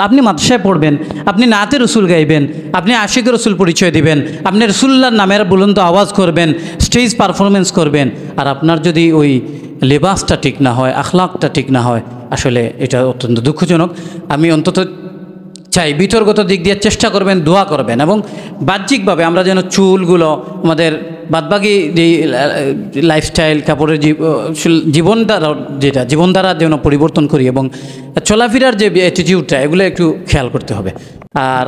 আপনি মাদ্রাসায় পড়বেন, আপনি নাতে রসুল গাইবেন, আপনি আশিক রসুল পরিচয় দিবেন, আপনি রসুল্লাহর নামের বুলন্দ আওয়াজ করবেন, স্টেজ পারফরমেন্স করবেন, আর আপনার যদি ওই লেবাসটা ঠিক না হয়, আখলাকটা ঠিক না হয়, আসলে এটা অত্যন্ত দুঃখজনক। আমি অন্তত চাই বিতর্গত দিক দিয়ে চেষ্টা করবেন, দোয়া করবেন, এবং বাহ্যিকভাবে আমরা যেন চুলগুলো আমাদের বাদবাকি যে লাইফস্টাইল, কাপড়ের জীবনধারা, যেটা জীবনধারা যেন পরিবর্তন করি, এবং চলাফেরার যে অ্যাটিটিউডটা, এগুলো একটু খেয়াল করতে হবে। আর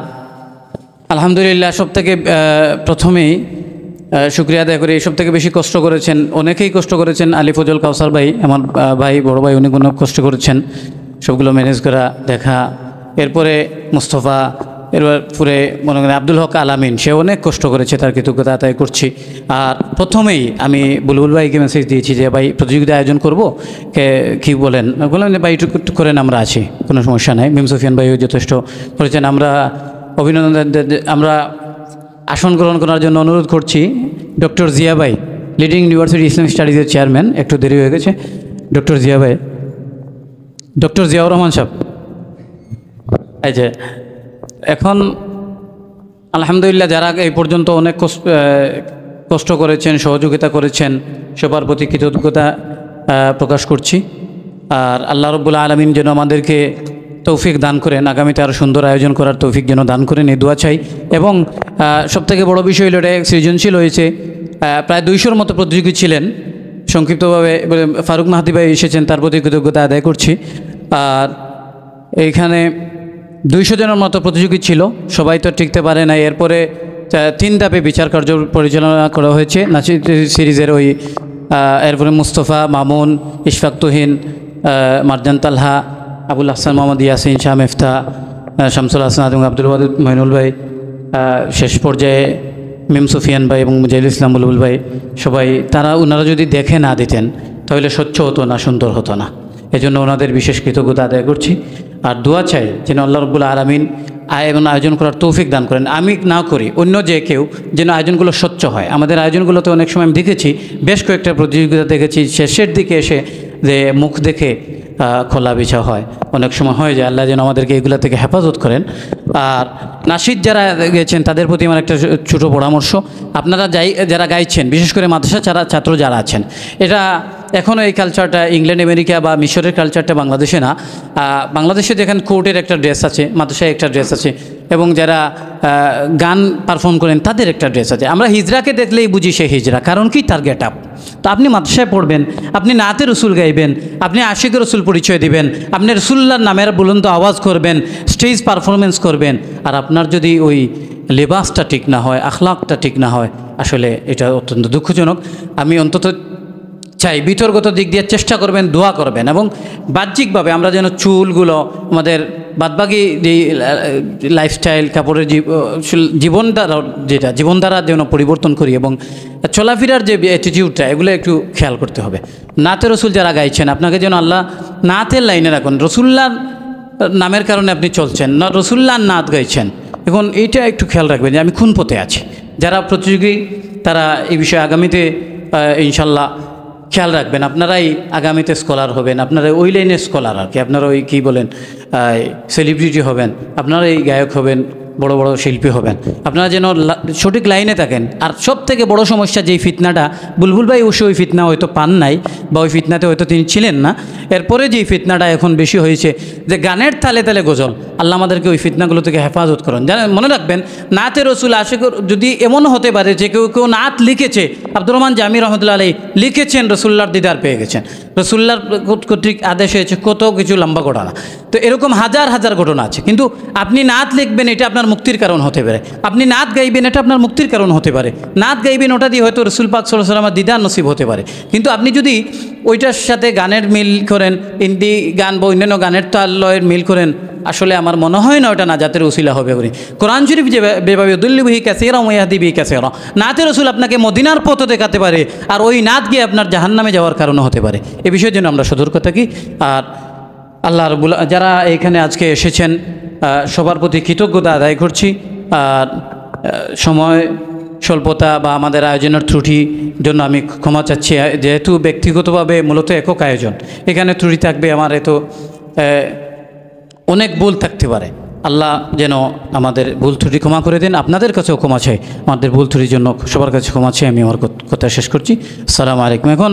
আলহামদুলিল্লাহ, সব থেকে প্রথমেই শুকরিয়া আদায় করি, সব থেকে বেশি কষ্ট করেছেন, অনেকেই কষ্ট করেছেন। আলী ফজল কাউসার ভাই, আমার ভাই, বড় ভাই, উনি অনেক কষ্ট করেছেন সবগুলো ম্যানেজ করা, দেখা। এরপরে মুস্তফা, এরপরে মনে করেন আব্দুল হক আলামিন, সে অনেক কষ্ট করেছে, তার কৃতজ্ঞতা আদায় করছি। আর প্রথমেই আমি বুলবুল ভাইকে মেসেজ দিয়েছি যে ভাই প্রতিযোগিতা আয়োজন করবো, কি বলেন? বললাম যে ভাই একটু করেন, আমরা আছি, কোনো সমস্যা নাই। মিম সুফিয়ান ভাইও যথেষ্ট করেছেন। আমরা অভিনন্দন, আমরা আসন গ্রহণ করার জন্য অনুরোধ করছি ডক্টর জিয়া ভাই, লিডিং ইউনিভার্সিটি ইসলামিক স্টাডিজের চেয়ারম্যান। একটু দেরি হয়ে গেছে, ডক্টর জিয়া ভাই, ডক্টর জিয়াউর রহমান সাহেব। এই যে এখন আলহামদুলিল্লাহ, যারা এই পর্যন্ত অনেক কষ্ট করেছেন, সহযোগিতা করেছেন, সবার প্রতি কৃতজ্ঞতা প্রকাশ করছি। আর আল্লাহ রাব্বুল আলামিন যেন আমাদেরকে তৌফিক দান করেন, আগামীতে আরও সুন্দর আয়োজন করার তৌফিক যেন দান করেন, এই দোয়া চাই। এবং সবথেকে বড় বিষয় হলো, এটা সৃজনশীল হয়েছে। প্রায় 200-র মতো প্রতিযোগী ছিলেন। সংক্ষিপ্তভাবে ফারুক মাহাদি ভাই এসেছেন, তার প্রতি কৃতজ্ঞতা আদায় করছি। আর এইখানে 200 জনের মতো প্রতিযোগী ছিল, সবাই তো টিকতে পারে না। এরপরে 3 ধাপে বিচার কার্য পরিচালনা করা হয়েছে নাসির সিরিজের। ওই এরপরে মুস্তফা, মামুন, ইশফাক তুহিন, মারজান তালহা, আবুল হাসান, মোহাম্মদ ইয়াসিন, শাহ মেফতা, শামসুল হাসান এবং আব্দুল ওয়াদুদ মইনুল ভাই, শেষ পর্যায়ে মিম সুফিয়ান ভাই এবং মুজাহিদুল ইসলাম বুলবুল ভাই, সবাই ওনারা যদি দেখে না দিতেন তাহলে স্বচ্ছ হতো না, সুন্দর হতো না। এজন্য ওনাদের বিশেষ কৃতজ্ঞতা আদায় করছি। আর দোয়া চাই যেন আল্লাহ রাব্বুল আলামিন এবং আয়োজন করার তৌফিক দান করেন। আমি না করি, অন্য যে কেউ যেন আয়োজনগুলো স্বচ্ছ হয়। আমাদের আয়োজনগুলোতে অনেক সময় আমি দেখেছি, বেশ কয়েকটা প্রতিযোগিতা দেখেছি, শেষের দিকে এসে যে মুখ দেখে খোলা বিছা হয়, অনেক সময় হয়ে যায়। আল্লাহ যেন আমাদেরকে এগুলো থেকে হেফাজত করেন। আর নাশিদ যারা গেছেন, তাদের প্রতি আমার একটা ছোটো পরামর্শ, আপনারা যারা গাইছেন, বিশেষ করে মাদ্রাসা ছাত্র যারা আছেন, এটা এখনও এই কালচারটা ইংল্যান্ড, আমেরিকা বা মিশরের কালচারটা বাংলাদেশে না। বাংলাদেশে যেখানে কোর্টের একটা ড্রেস আছে, মাদ্রাসায় একটা ড্রেস আছে, এবং যারা গান পারফর্ম করেন তাদের একটা ড্রেস আছে। আমরা হিজড়াকে দেখলেই বুঝি সে হিজড়া, কারণ কি? তার গেট আপ। তো আপনি মাদ্রাসায় পড়বেন, আপনি নাতে রসুল গাইবেন, আপনি আশিক রসুল পরিচয় দিবেন, আপনি রসুল্লাহর নামের বুলন্দ আওয়াজ করবেন, স্টেজ পারফরমেন্স করবেন, আর আপনার যদি ওই লেবাসটা ঠিক না হয়, আখলাকটা ঠিক না হয়, আসলে এটা অত্যন্ত দুঃখজনক। আমি অন্তত চাই বিতর্গত দিক দিয়ে চেষ্টা করবেন, দোয়া করবেন, এবং বাহ্যিকভাবে আমরা যেন চুলগুলো আমাদের বাদবাকি যে লাইফস্টাইল, কাপড়ের জীবনধারা, যেটা জীবনধারা যেন পরিবর্তন করি, এবং চলাফেরার যে অ্যাটিটিউডটা, এগুলো একটু খেয়াল করতে হবে। নাতে রসুল যারা গাইছেন, আপনাকে যেন আল্লাহ নাতের লাইনে রাখুন। রসুল্লাহর নামের কারণে আপনি চলছেন না, রসুল্লাহর নাত গাইছেন। এখন এইটা একটু খেয়াল রাখবেন যে আমি কোন পথে আছি। যারা প্রতিযোগী, তারা এই বিষয়ে আগামীতে ইনশাল্লাহ খেয়াল রাখবেন। আপনারাই আগামীতে স্কলার হবেন, আপনারা ওই লাইনের স্কলার আর কি, আপনারা ওই কী বলেন সেলিব্রিটি হবেন, আপনারাই গায়ক হবেন, বড় বড় শিল্পী হবেন। আপনারা যেন সঠিক লাইনে থাকেন। আর সব থেকে বড় সমস্যা যেই ফিতনাটা, বুলবুল ভাই অবশ্যই ওই ফিতনা হয়তো পান নাই, বা ওই ফিতনাতে হয়তো তিনি ছিলেন না। এরপরে যেই ফিতনাটা এখন বেশি হয়েছে, যে গানের তালে তালে গজল, আল্লাহ আমাদেরকে ওই ফিতনাগুলো থেকে হেফাজত করুন। জানেন, মনে রাখবেন, নাতে রসুল আশিক যদি এমন হতে পারে যে কেউ নাত লিখেছে, আব্দুর রহমান জামি রহমতুল্লাহ আলাইহি লিখেছেন, রসুল্লাহর দিদার পেয়ে গেছেন, রসুল্লাহর কর্তৃক আদেশ হয়েছে, কত কিছু লম্বা ঘটনা। তো এরকম হাজার হাজার ঘটনা আছে। কিন্তু আপনি নাত লিখবেন, এটা আপনার মুক্তির কারণ হতে পারে। আপনি নাত গাইবেন, এটা আপনার মুক্তির কারণ হতে পারে। নাত গাইবেন, ওটা দিয়ে হয়তো রসুল পাক সাল্লাল্লাহু আলাইহি ওয়াসাল্লামের দিদার নসিব হতে পারে। কিন্তু আপনি যদি ওইটার সাথে গানের মিল করেন, হিন্দি গান বা অন্যান্য গানের তাল্লয়ের মিল করেন, আসলে আমার মনে হয় না ওটা নাজাতের উসিলা হবে বলে। কোরআন শরীফ যেভাবে দুল্লি বিহি কাসীরা ওয়া ইয়াহদি বিহি কাসীরা, নাতে রসুল আপনাকে মদিনার পথ দেখাতে পারে, আর ওই নাত গিয়ে আপনার জাহান্নামে যাওয়ার কারণ হতে পারে। এ বিষয়ের জন্য আমরা সতর্ক থাকি। আর আল্লাহ রাব্বুল যারা এখানে আজকে এসেছেন, সবার প্রতি কৃতজ্ঞতা আদায় করছি। আর সময় স্বল্পতা বা আমাদের আয়োজনের ত্রুটির জন্য আমি ক্ষমা চাচ্ছি। যেহেতু ব্যক্তিগতভাবে মূলত একক আয়োজন, এখানে ত্রুটি থাকবে, আমার এত অনেক ভুল থাকতে পারে। আল্লাহ যেন আমাদের ভুল ত্রুটি ক্ষমা করে দেন, আপনাদের কাছেও ক্ষমা চাই, আমাদের ভুল ত্রুটির জন্য সবার কাছে ক্ষমা চাই। আমি আমার কথা শেষ করছি। আসসালামু আলাইকুম। এখন